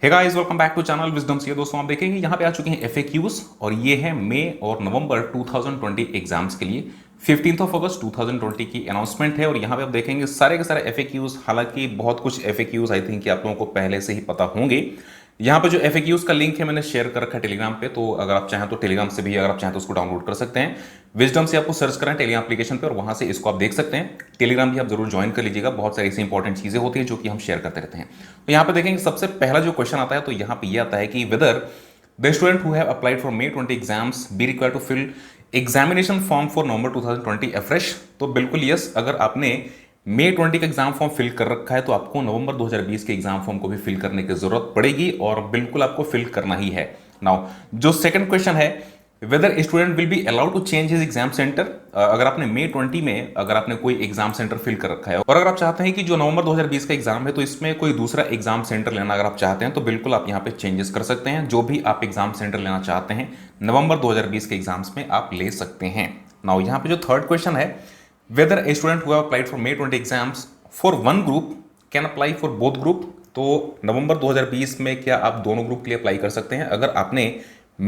Hey guys, welcome back to channel wisdom से। दोस्तों आप देखेंगे यहाँ पे आ चुके हैं एफएक्यूज और ये है मई और नवंबर 2020 एग्जाम्स के लिए 15 अगस्त 2020 की अनाउंसमेंट है। और यहाँ पे आप देखेंगे सारे के सारे एफएक्यूज, हालांकि बहुत कुछ एफएक्यूज आई थिंक कि आप लोगों को पहले से ही पता होंगे। यहाँ पे जो एफएक्यूज का लिंक है मैंने शेयर कर रखा है टेलीग्राम पे, तो अगर आप चाहें तो टेलीग्राम से भी अगर आप चाहें तो उसको डाउनलोड कर सकते हैं। विजडम से आपको सर्च करें टेलीग्राम एप्लीकेशन पे और वहां से इसको आप देख सकते हैं। टेलीग्राम भी आप जरूर ज्वाइन कर लीजिएगा, बहुत सारी ऐसी इंपॉर्टेंट चीजें होती हैं जो कि हम शेयर करते रहते हैं। तो यहाँ पे देखेंगे सबसे पहला जो क्वेश्चन आता है तो यहाँ पे ये आता है कि whether the student who have applied for May 20 exams be required to fill examination form for November 2020 afresh. तो बिल्कुल यस, अगर आपने May 20 का एग्जाम फॉर्म फिल कर रखा है तो आपको नवंबर 2020 के एग्जाम फॉर्म को भी फिल करने की जरूरत पड़ेगी और बिल्कुल आपको फिल करना ही है। नाउ जो सेकंड क्वेश्चन है, whether student will be allowed to change his exam center. अगर आपने May 20 में अगर आपने कोई एग्जाम सेंटर फिल कर रखा है और अगर आप चाहते हैं कि जो नवंबर 2020 का एग्जाम है तो इसमें कोई दूसरा एग्जाम सेंटर लेना अगर आप चाहते हैं तो बिल्कुल आप यहाँ पे चेंजेस कर सकते हैं। जो भी आप एग्जाम सेंटर लेना चाहते हैं नवंबर 2020 के एग्जाम्स में आप ले सकते हैं। नाउ यहाँ पे जो थर्ड क्वेश्चन है, whether a student who have applied for May 20 exams for one group can apply for both group। तो नवंबर 2020 में क्या आप दोनों ग्रुप के लिए अप्लाई कर सकते हैं? अगर आपने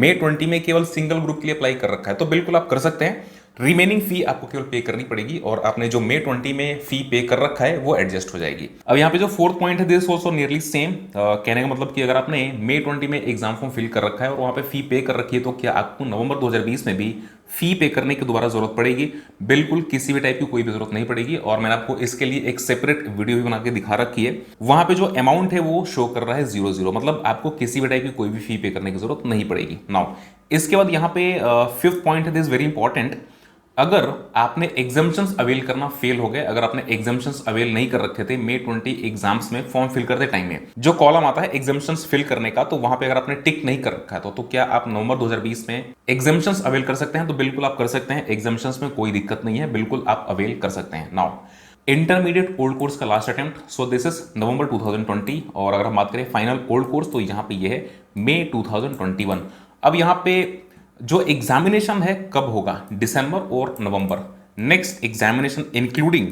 May 20 में केवल सिंगल ग्रुप के लिए अप्लाई कर रखा है तो बिल्कुल आप कर सकते हैं। रिमेनिंग फी आपको केवल पे करनी पड़ेगी और आपने जो May 20 में फी पे कर रखा है वो एडजस्ट हो जाएगी। अब यहाँ पे जो फोर्थ पॉइंट है दिस ऑल्सो नियरली सेम। कहने का मतलब कि अगर आपने May 20 में एग्जाम फॉर्म फिल कर रखा है और वहां पे फी पे कर रखी है तो क्या आपको नवंबर 2020 में भी फी पे करने की दोबारा जरूरत पड़ेगी? बिल्कुल किसी भी टाइप की कोई भी जरूरत नहीं पड़ेगी और मैंने आपको इसके लिए एक सेपरेट वीडियो भी बना के दिखा रखी है। वहां पे जो अमाउंट है वो शो कर रहा है 00, मतलब आपको किसी भी टाइप की कोई भी फी पे करने की जरूरत नहीं पड़ेगी। नाउ इसके बाद यहाँ पे फिफ्थ पॉइंट है दिस वेरी इंपॉर्टेंट। अगर आपने एग्जाम्पशंस अवेल करना फेल हो गए, अगर आपने एग्जाम्पशंस अवेल नहीं कर रखे थे May 20 एग्जाम्स में फॉर्म फिल करते टाइम में जो कॉलम आता है एग्जाम्पशंस फिल करने का, तो वहां पे अगर आपने टिक नहीं कर रखा है तो क्या आप नवंबर 2020 में एग्जाम्पशंस अवेल कर सकते हैं? तो बिल्कुल आप कर सकते हैं, एग्जाम्पशंस में कोई दिक्कत नहीं है, बिल्कुल आप अवेल कर सकते हैं। नाउ इंटरमीडिएट ओल्ड कोर्स का last attempt, so this is नवंबर 2020 और अगर हम बात करें फाइनल ओल्ड कोर्स तो यहाँ पे ये है May 2021। अब यहाँ पे जो एग्जामिनेशन है कब होगा? दिसंबर और नवंबर। Next examination including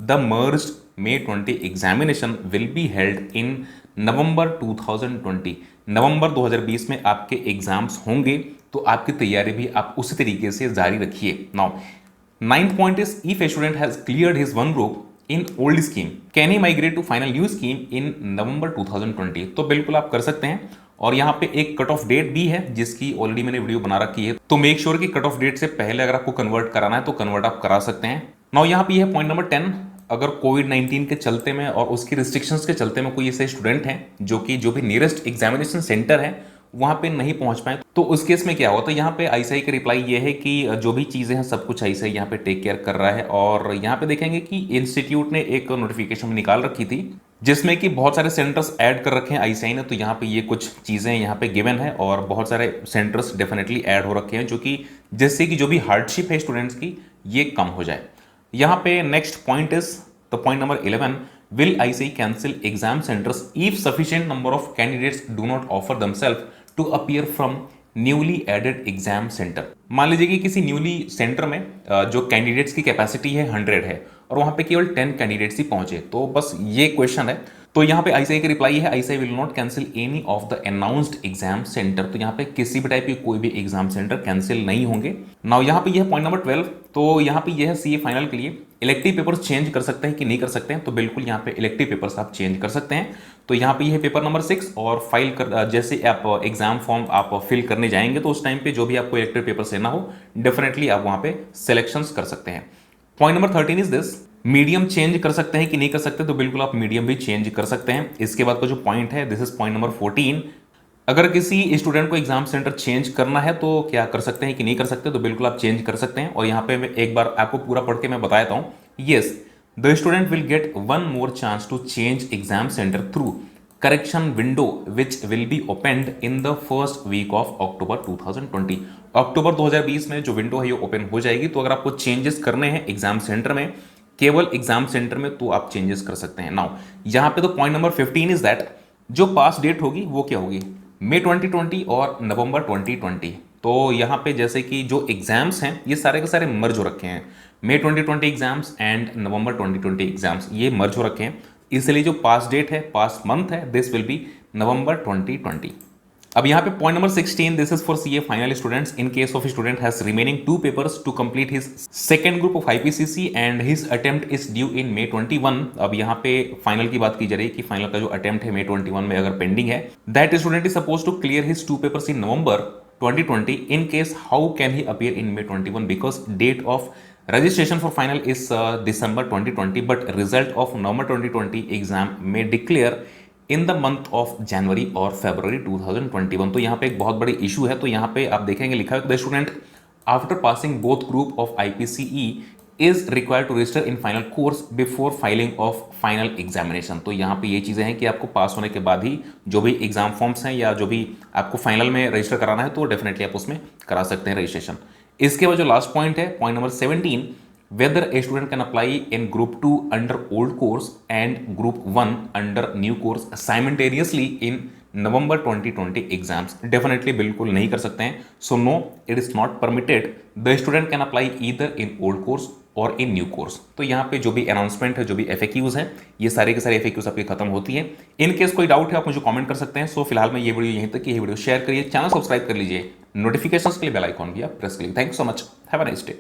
the merged May 20 examination will be held in November 2020। नवंबर 2020 में आपके एग्जाम्स होंगे तो आपकी तैयारी भी आप उसी तरीके से जारी रखिए। Now ninth point is if a student has cleared his one group in old scheme can he migrate to final new scheme in November 2020। तो बिल्कुल आप कर सकते हैं और यहाँ पे एक कट ऑफ डेट भी है जिसकी ऑलरेडी मैंने वीडियो बना रखी है, तो मेक श्योर कि कट ऑफ डेट से पहले अगर आपको कन्वर्ट कराना है तो कन्वर्ट आप करा सकते हैं। नाउ यहाँ पे है पॉइंट नंबर 10। अगर कोविड-19 के चलते में और उसकी रिस्ट्रिक्शंस के चलते में कोई ऐसे स्टूडेंट हैं जो कि जो भी नियरेस्ट एग्जामिनेशन सेंटर है वहां पे नहीं पहुंच पाए तो उस केस में क्या हुआ? तो यहाँ पे आईसीआई का रिप्लाई ये है कि जो भी चीजें हैं सब कुछ आईसीआई यहाँ पे टेक केयर कर रहा है। और यहाँ पे देखेंगे कि इंस्टीट्यूट ने एक नोटिफिकेशन निकाल रखी थी जिसमें कि बहुत सारे सेंटर्स ऐड कर रखे हैं आईसीआई ने, तो यहाँ पे ये कुछ चीजें यहाँ पे गिवन है और बहुत सारे सेंटर्स डेफिनेटली ऐड हो रखे हैं जो कि जिससे कि जो भी हार्डशिप है स्टूडेंट्स की ये कम हो जाए। यहाँ पे next point is the point number 11। Will ICI cancel exam centers if sufficient number of candidates do not offer themselves to appear from newly added exam center. मान लीजिए कि किसी न्यूली सेंटर में जो कैंडिडेट्स की कैपेसिटी है 100 है और वहां पे केवल 10 कैंडिडेट्स ही पहुंचे, तो बस ये क्वेश्चन है। तो यहाँ पे आईसीआई की रिप्लाई है ICI will not cancel any of the announced exam centre. तो यहाँ पे किसी भी टाइप की कोई भी एग्जाम सेंटर कैंसिल नहीं होंगे। नाउ यहाँ पे यह पॉइंट नंबर 12। तो यहाँ पे यह सीए फाइनल के लिए इलेक्टिव पेपर्स चेंज कर सकते हैं कि नहीं कर सकते हैं? तो बिल्कुल यहाँ पे इलेक्टिव पेपर्स आप चेंज कर सकते हैं। तो यहाँ पे यह पेपर नंबर 6 और फाइल कर जैसे आप एग्जाम फॉर्म आप फिल करने जाएंगे तो उस टाइम पे जो भी आपको इलेक्टिव पेपर्स लेना हो डेफिनेटली आप वहां पे सिलेक्शंस कर सकते हैं। Point number 13 is this, medium change कर सकते हैं कि नहीं कर सकते? तो बिल्कुल आप मीडियम भी चेंज कर सकते हैं। इसके बाद का जो पॉइंट है दिस इज पॉइंट नंबर 14। अगर किसी स्टूडेंट को एग्जाम सेंटर चेंज करना है तो क्या कर सकते हैं कि नहीं कर सकते? तो बिल्कुल आप चेंज कर सकते हैं और यहाँ पे मैं एक बार आपको पूरा पढ़ के मैं बता देता हूँ। Yes, the student will get one more chance to change exam center through correction window which will be opened in the first week of October 2020। October 2020 में जो विंडो है ये ओपन हो जाएगी। तो अगर आपको चेंजेस करने हैं एग्जाम सेंटर में, केवल एग्जाम सेंटर में, तो आप चेंजेस कर सकते हैं। नाउ यहाँ पे तो पॉइंट नंबर 15 इज दैट जो पास डेट होगी वो क्या होगी? May 2020 और नवंबर 2020। तो यहाँ पे जैसे कि जो एग्जाम्स हैं ये सारे के सारे मर्ज हो रखे हैं। May 2020 exams and November 2020 exams ये मर्ज हो रखे हैं, इसलिए जो पास डेट है, पास मंथ है, दिस विल बी नवंबर 2020। अब यहाँ पे point number 16, this is for CA final students in case of student has remaining 2 papers to complete his second group of IPCC and his attempt is due in May 21। अब यहाँ पे final की बात की जा रही है कि फाइनल का जो अटेम्प्ट है May 21 में अगर पेंडिंग है, that student is suppose to clear his 2 papers in November 2020। In case how can he appear in May 21 because date of registration for final is December 2020 but result of November 2020 exam may declare in the month of January और फरवरी 2021। तो यहाँ पे एक बहुत बड़ी issue है। तो यहाँ पे आप देखेंगे लिखा है the student after passing both group of IPCE is required to register in final course before filing of final examination. तो यहाँ पे ये चीज़ें हैं कि आपको पास होने के बाद ही जो भी एग्जाम फॉर्म्स हैं या जो भी आपको फाइनल में रजिस्टर कराना है तो डेफिनेटली आप उसमें करा सकते हैं रजिस्ट्रेशन। इसके बाद जो लास्ट पॉइंट है, point number 17, whether a student can apply in group 2 under old course and group 1 under new course simultaneously in November 2020 exams. Definitely बिल्कुल नहीं कर सकते हैं। So no, it is not permitted. The student can apply either in old course और in new course. तो यहाँ पे जो भी अनाउंसमेंट है, जो भी FAQs हैं, ये सारे के सारे FAQs आपकी खत्म होती है। इन केस कोई डाउट है आप मुझे कमेंट कर सकते हैं। सो फिलहाल मैं ये वीडियो यहीं तक, ये वीडियो शेयर करिए, चैनल सब्सक्राइब कर लीजिए, नोटिफिकेशंस के लिए बेल आइकॉन भी आप प्रेस करिए। Thank you so much, have a nice day.